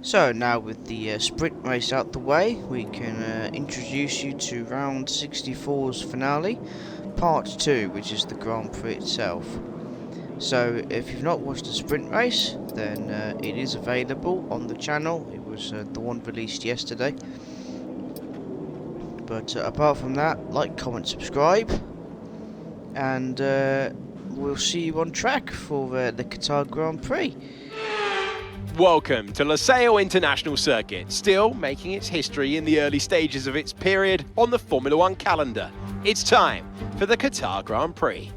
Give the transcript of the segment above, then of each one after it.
So now with the sprint race out the way, we can introduce you to round 64's finale, part 2, which is the Grand Prix itself. So if you've not watched the sprint race, then it is available on the channel. It was the one released yesterday. But apart from that, like, comment, subscribe, and we'll see you on track for the Qatar Grand Prix. Welcome to Losail International Circuit, still making its history in the early stages of its period on the Formula One calendar. It's time for the Qatar Grand Prix.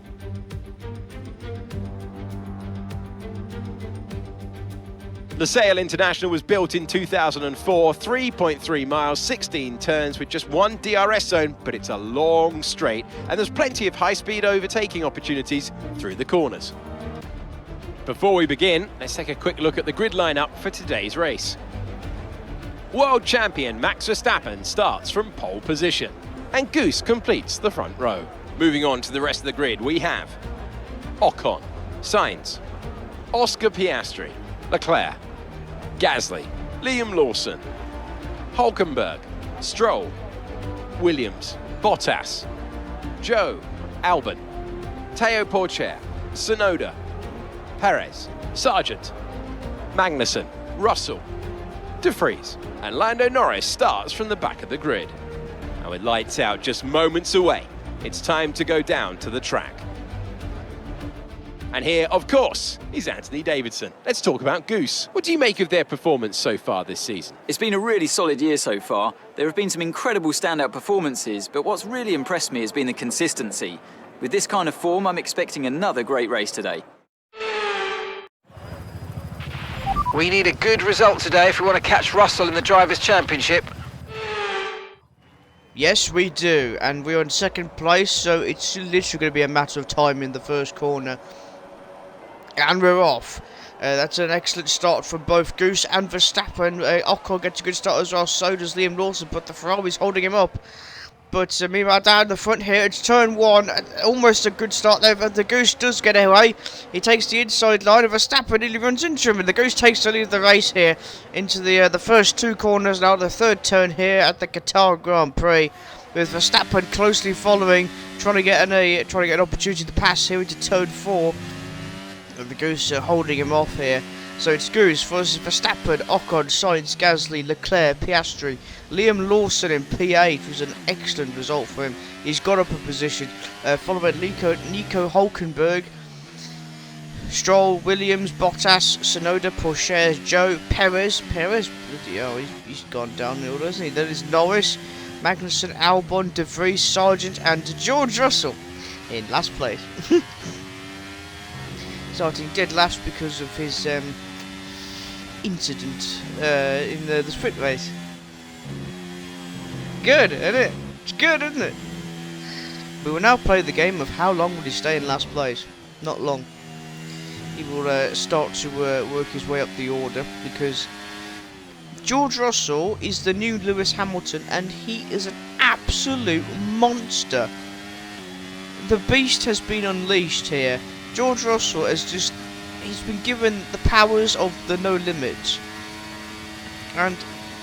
Losail International was built in 2004, 3.3 miles, 16 turns with just one DRS zone, but it's a long straight and there's plenty of high-speed overtaking opportunities through the corners. Before we begin, let's take a quick look at the grid lineup for today's race. World champion Max Verstappen starts from pole position, and Geese completes the front row. Moving on to the rest of the grid, we have Ocon, Sainz, Oscar Piastri, Leclerc, Gasly, Liam Lawson, Hulkenberg, Stroll, Williams, Bottas, Joe, Albon, Teo Porcher, Tsunoda, Perez, Sargent, Magnussen, Russell, De Vries, and Lando Norris starts from the back of the grid. And with lights out just moments away, it's time to go down to the track. And here, of course, is Anthony Davidson. Let's talk about Geese. What do you make of their performance so far this season? It's been a really solid year so far. There have been some incredible standout performances, but what's really impressed me has been the consistency. With this kind of form, I'm expecting another great race today. We need a good result today if we want to catch Russell in the Drivers' Championship. Yes, we do, and we're in second place, so it's literally going to be a matter of time in the first corner. And we're off. That's an excellent start from both Geese and Verstappen. Ocon gets a good start as well, so does Liam Lawson, but the Ferrari's holding him up. But meanwhile, down the front here, it's turn one. Almost a good start there, but the Geese does get away. He takes the inside line, and Verstappen nearly runs into him, and the Geese takes the lead of the race here into the first two corners. Now the third turn here at the Qatar Grand Prix, with Verstappen closely following, trying to get an opportunity to pass here into turn four. And the Geese are holding him off here. So it's Geese versus Verstappen, Ocon, Sainz, Gasly, Leclerc, Piastri, Liam Lawson in P8, which was an excellent result for him. He's got up a position, followed by Nico Hulkenberg, Stroll, Williams, Bottas, Tsunoda, Porcher, Joe, Perez, bloody hell, he's gone downhill, hasn't he? Then there's Norris, Magnussen, Albon, De Vries, Sargent, and George Russell in last place. Starting dead last because of his incident in the sprint race. Good, isn't it? It's good, isn't it? We will now play the game of how long will he stay in last place. Not long. He will start to work his way up the order, because George Russell is the new Lewis Hamilton, and he is an absolute monster. The beast has been unleashed here. George Russell he's been given the powers of the no limits, and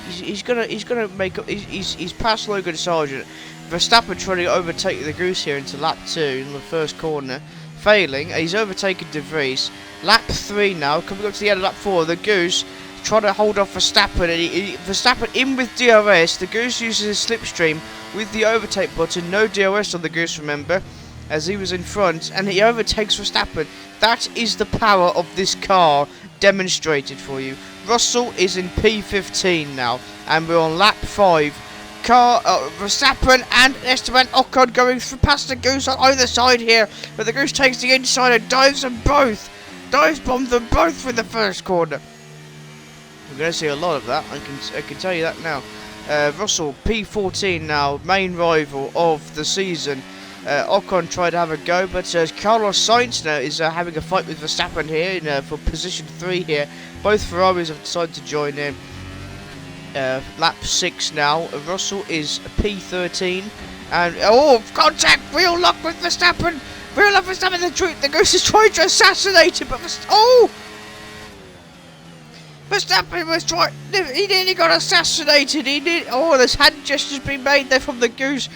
he's gonna make up. He's passed Logan Sargent. Verstappen trying to overtake the Goose here into lap 2 in the first corner, failing. He's overtaken De Vries. Lap 3 now, coming up to the end of lap 4. The Goose trying to hold off Verstappen, and Verstappen in with DRS. The Goose uses his slipstream with the overtake button. No DRS on the Goose, remember, as he was in front, and he overtakes Verstappen. That is the power of this car demonstrated for you. Russell is in P15 now, and we're on lap 5. Verstappen and Esteban Ocon going past the Goose on either side here, but the Goose takes the inside and dives bombs them both for the first corner. We're going to see a lot of that, I can tell you that now. Russell P14 now, main rival of the season. Ocon tried to have a go, but Carlos Sainz now is having a fight with Verstappen here for position 3 here. Both Ferraris have decided to join in. Lap 6 now. Russell is P13, and contact, real luck with Verstappen. Real luck with Verstappen. The Goose is trying to assassinate him, but Verstappen was trying. He nearly got assassinated. Oh, there's hand gestures being made there from the Goose.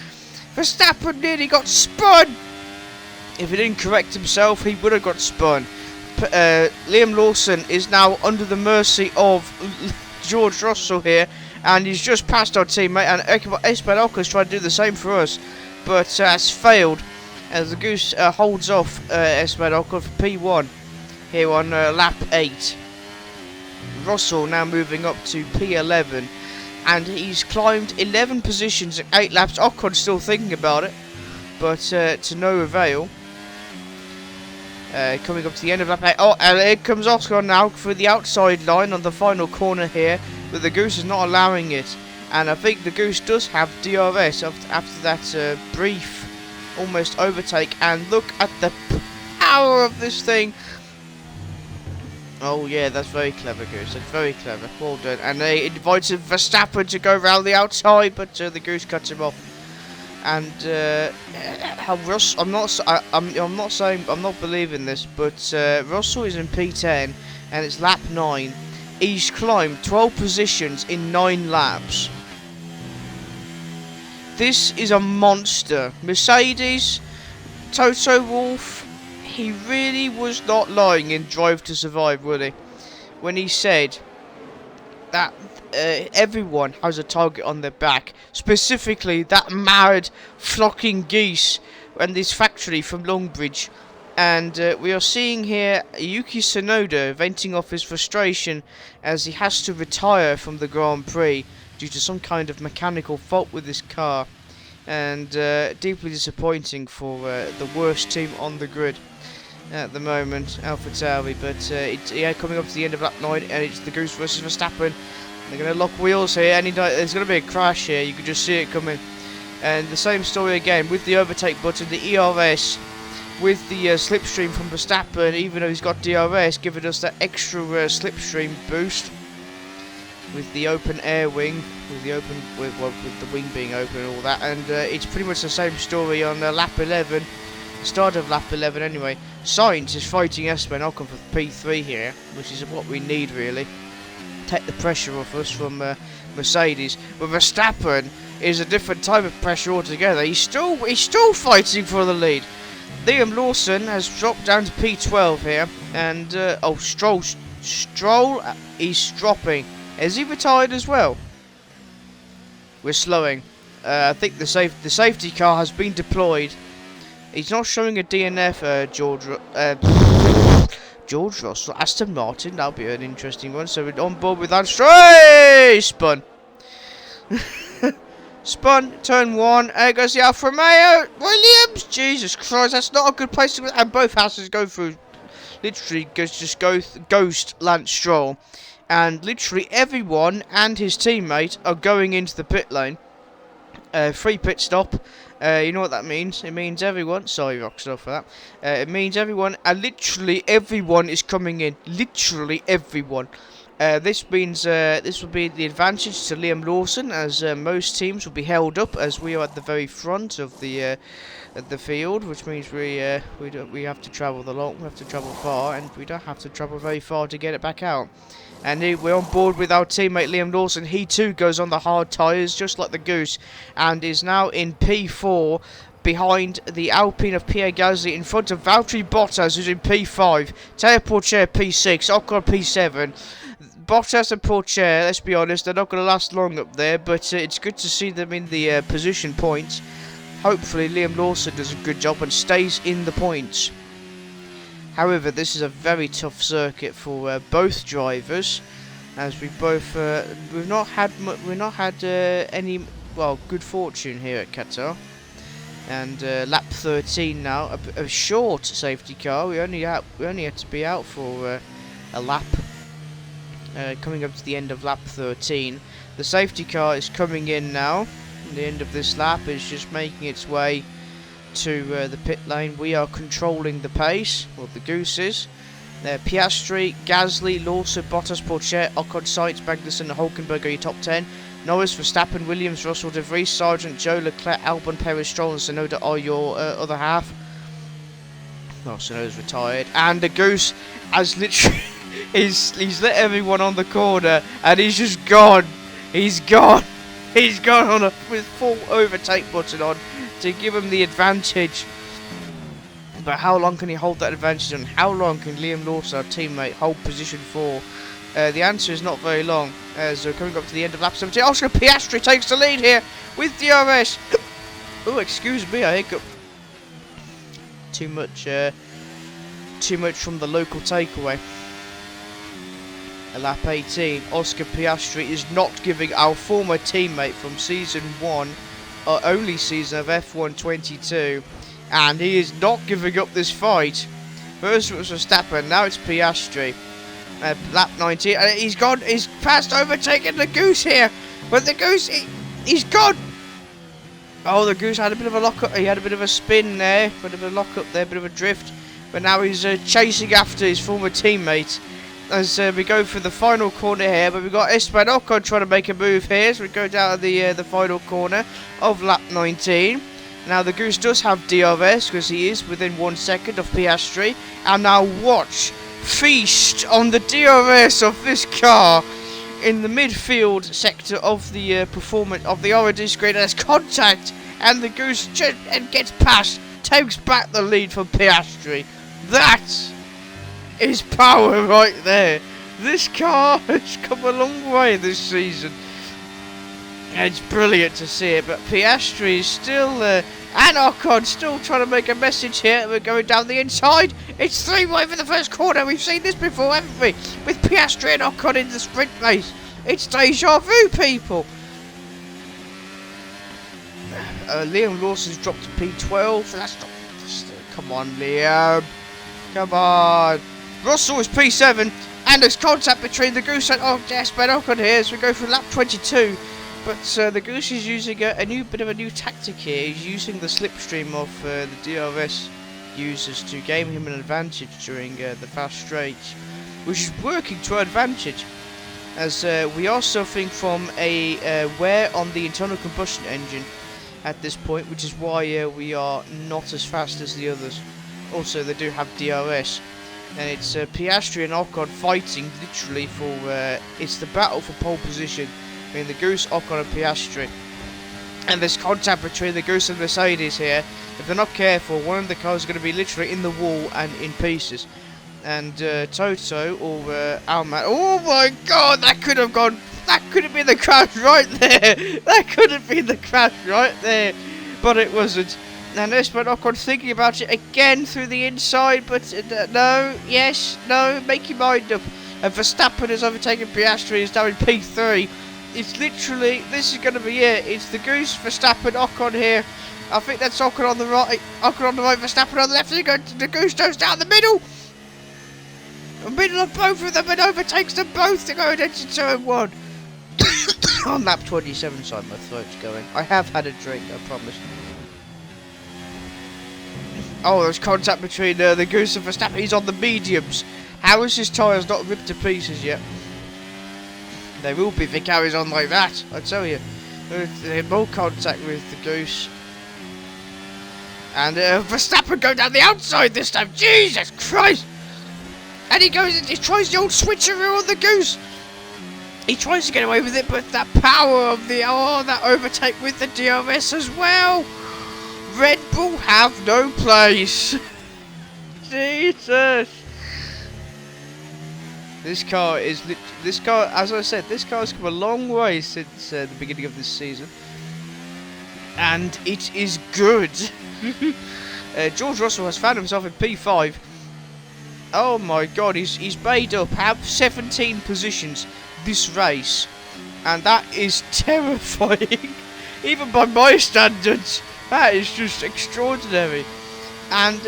Verstappen nearly got spun. If he didn't correct himself, he would have got spun. Liam Lawson is now under the mercy of George Russell here, and he's just passed our teammate. And Esteban Ocon tried to do the same for us, but has failed as the Goose holds off Esteban Ocon for P1 here on lap 8. Russell now moving up to P11, and he's climbed 11 positions in 8 laps. Ocon's still thinking about it, but to no avail. Coming up to the end of lap 8. Oh, and here comes Ocon now for the outside line on the final corner here, but the Goose is not allowing it. And I think the Goose does have DRS after that brief almost overtake. And look at the power of this thing. Oh yeah, that's very clever, Goose. That's very clever. Well done. And they invited Verstappen to go round the outside, but the Goose cuts him off. And I'm not believing this, but Russell is in P10 and it's lap 9. He's climbed 12 positions in 9 laps. This is a monster. Mercedes, Toto Wolff, he really was not lying in Drive to Survive, was he? When he said that everyone has a target on their back, specifically that mad flocking geese and this factory from Longbridge. And we are seeing here Yuki Tsunoda venting off his frustration as he has to retire from the Grand Prix due to some kind of mechanical fault with his car, and deeply disappointing for the worst team on the grid at the moment, AlphaTauri. But coming up to the end of lap 9, and it's the Goose versus Verstappen. They're going to lock wheels here. There's going to be a crash here. You can just see it coming. And the same story again with the overtake button, the ERS, with the slipstream from Verstappen, even though he's got DRS, giving us that extra slipstream boost with the open air wing, with the wing being open and all that. And it's pretty much the same story on lap 11, start of lap 11 anyway. Sainz is fighting Esteban Ocon for P3 here, which is what we need really. Take the pressure off us from Mercedes. But Verstappen is a different type of pressure altogether. He's still fighting for the lead. Liam Lawson has dropped down to P12 here, and Stroll, he's dropping. Is he retired as well? We're slowing. I think the safety car has been deployed. He's not showing a DNF, George Russell, Aston Martin. That'll be an interesting one. So we're on board with that. Straight spun. Spun, turn 1. There goes the Alfa Romeo. Williams, Jesus Christ, that's not a good place to. And both houses go through. Literally, ghost Lance Stroll, and literally everyone and his teammate are going into the pit lane. Free pit stop. You know what that means? It means everyone. Sorry, Rockstar, for that. It means everyone, and literally everyone is coming in. Literally everyone. This means this will be the advantage to Liam Lawson, as most teams will be held up, as we are at the very front of the field, which means we have to travel we have to travel far, and we don't have to travel very far to get it back out. And we're on board with our teammate Liam Lawson. He too goes on the hard tyres, just like the Goose, and is now in P4 behind the Alpine of Pierre Gasly, in front of Valtteri Bottas, who's in P5, Teo Porcher P6, Ocon P7. Bottas and Porcher, let's be honest, they're not going to last long up there, but it's good to see them in the position points. Hopefully Liam Lawson does a good job and stays in the points. However, this is a very tough circuit for both drivers, as we've not had any good fortune here at Qatar. And lap 13 now, a short safety car. We only had to be out for a lap. Coming up to the end of lap 13, the safety car is coming in now. The end of this lap is just making its way to the pit lane. We are controlling the pace, well, the Goose is. Piastri, Gasly, Lawson, Bottas, Porcher, Ocon, Sainz, Magnussen and Hulkenberg are your top 10. Norris, Verstappen, Williams, Russell, De Vries, Sargent, Joe, Leclerc, Albon, Perez, Stroll and Tsunoda are your other half. Well, Tsunoda's retired. And the Goose has literally He's let everyone on the corner, and he's just gone. He's gone. He's gone on with full overtake button on to give him the advantage. But how long can he hold that advantage, and how long can Liam Lawson, our teammate, hold position 4? The answer is not very long, as we're coming up to the end of lap 17. Oscar Piastri takes the lead here with DRS. Oh, excuse me, I hiccup. Too much from the local takeaway. At lap 18, Oscar Piastri is not giving our former teammate from season 1, our only season of F122, and he is not giving up this fight. First it was Verstappen, now it's Piastri. Lap 19, and he's gone. He's fast overtaking the Goose here, but the Goose, he's gone. Oh, the Goose had a bit of a lock up. He had a bit of a spin there, bit of a lock up there, bit of a drift. But now he's chasing after his former teammate as we go for the final corner here. But we've got Esteban Ocon trying to make a move here, so we go down to the final corner of lap 19. Now the Goose does have DRS because he is within 1 second of Piastri, and now watch. Feast on the DRS of this car in the midfield sector of the performance of the R&D screen. There's contact, and the Goose gets past, takes back the lead from Piastri. That is power right there. This car has come a long way this season. It's brilliant to see it, but Piastri is still and Ocon still trying to make a message here. We're going down the inside. It's three-way for the first corner. We've seen this before, haven't we? With Piastri and Ocon in the sprint race. It's deja vu, people. Liam Lawson's dropped to P12. That's not. Come on, Liam. Come on. Russell is P7, and there's contact between the Goose and Esteban Ocon here as we go for lap 22. But the Goose is using a bit of a new tactic here. He's using the slipstream of the DRS users to gain him an advantage during the fast straights, which is working to our advantage, as we are suffering from a wear on the internal combustion engine at this point, which is why we are not as fast as the others. Also, they do have DRS, and it's Piastri and Ocon fighting literally for it's the battle for pole position. I mean, the Goose, Ocon and Piastri. And there's contact between the Goose and Mercedes here. If they're not careful, one of the cars is going to be literally in the wall and in pieces. And Toto or Almat. Oh my god, that could have gone. That could have been the crash right there. That could have been the crash right there. But it wasn't. And Esteban Ocon thinking about it again through the inside. But no, yes, no, make your mind up. And Verstappen is overtaking Piastri, is now in P3. It's literally, this is going to be it. It's the Goose, Verstappen, Ocon here. I think that's Ocon on the right, Verstappen on the left. The Goose goes down the middle. The middle of both of them and overtakes them both to go into turn 1. On lap 27, sorry, my throat's going. I have had a drink, I promise. Oh, there's contact between the Goose and Verstappen. He's on the mediums. How is his tyres not ripped to pieces yet? They will be if he carries on like that, I tell you. There's more contact with the Goose. And Verstappen go down the outside this time. Jesus Christ! And he tries the old switcheroo on the Goose. He tries to get away with it, but that power of that overtake with the DRS as well. Red Bull have no place. Jesus. This car, as I said, this car has come a long way since the beginning of this season, and it is good. George Russell has found himself in P5. Oh my God, he's made up 17 positions this race, and that is terrifying, even by my standards. That is just extraordinary. And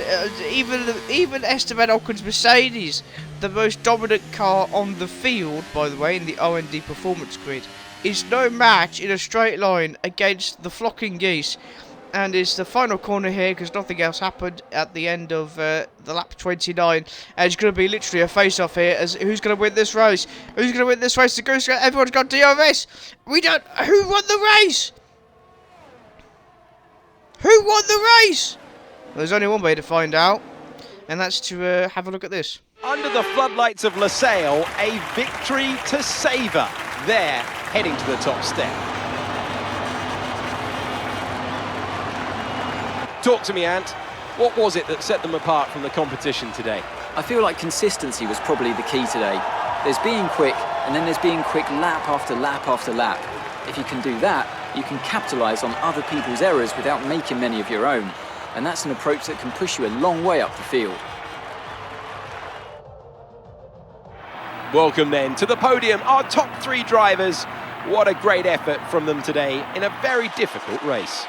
even Esteban Ocon's Mercedes, the most dominant car on the field, by the way, in the R&D performance grid, is no match in a straight line against the flocking Geese. And it's the final corner here because nothing else happened at the end of the lap 29. And it's going to be literally a face-off here as who's going to win this race? Who's going to win this race? The Goose, everyone's got DRS. We don't. Who won the race? Who won the race? Well, there's only one way to find out, and that's to have a look at this. Under the floodlights of Losail, a victory to savour. They're heading to the top step. Talk to me, Ant. What was it that set them apart from the competition today? I feel like consistency was probably the key today. There's being quick, and then there's being quick lap after lap after lap. If you can do that, you can capitalise on other people's errors without making many of your own. And that's an approach that can push you a long way up the field. Welcome then to the podium, our top 3 drivers. What a great effort from them today in a very difficult race.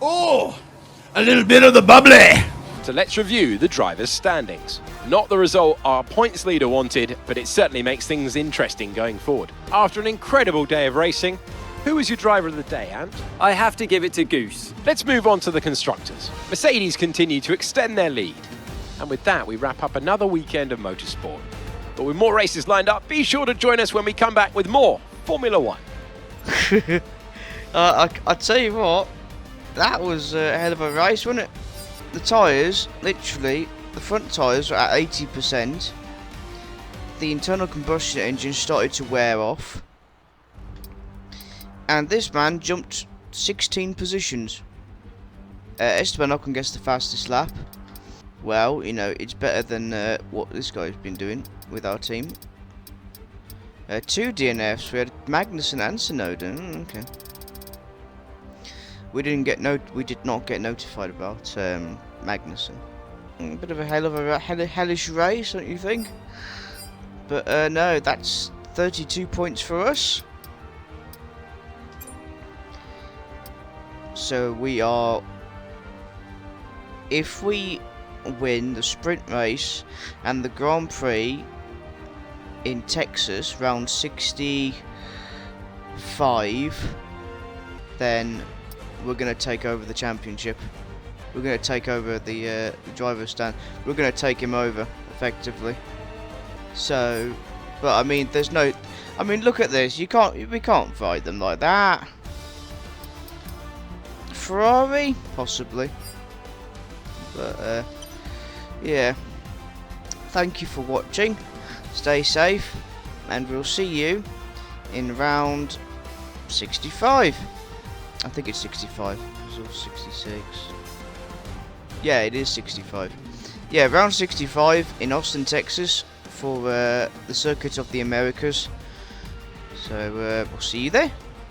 Oh, a little bit of the bubbly. So let's review the drivers' standings. Not the result our points leader wanted, but it certainly makes things interesting going forward. After an incredible day of racing, who was your driver of the day, Ant? I have to give it to Goose. Let's move on to the constructors. Mercedes continue to extend their lead. And with that, we wrap up another weekend of motorsport. But with more races lined up, be sure to join us when we come back with more Formula One. I tell you what, that was a hell of a race, wasn't it? The tyres, literally, the front tyres were at 80%. The internal combustion engine started to wear off. And this man jumped 16 positions. Esteban Ocon gets the fastest lap. Well, you know, it's better than what this guy's been doing with our team. 2 DNFs, we had Magnussen and Sonoda. Okay. We did not get notified about Magnussen. Bit of a hellish race, don't you think? But no, that's 32 points for us. So we are, if we win the sprint race and the Grand Prix in Texas round 65, then we're going to take over the championship. We're going to take over the driver's stand. We're going to take him over effectively. So, but I mean, there's no. I mean, look at this. We can't fight them like that. Ferrari, possibly. But yeah. Thank you for watching. Stay safe, and we'll see you in round 65. I think it's 65. It's all 66. Yeah, it is 65. Yeah, round 65 in Austin, Texas for the Circuit of the Americas. So we'll see you there.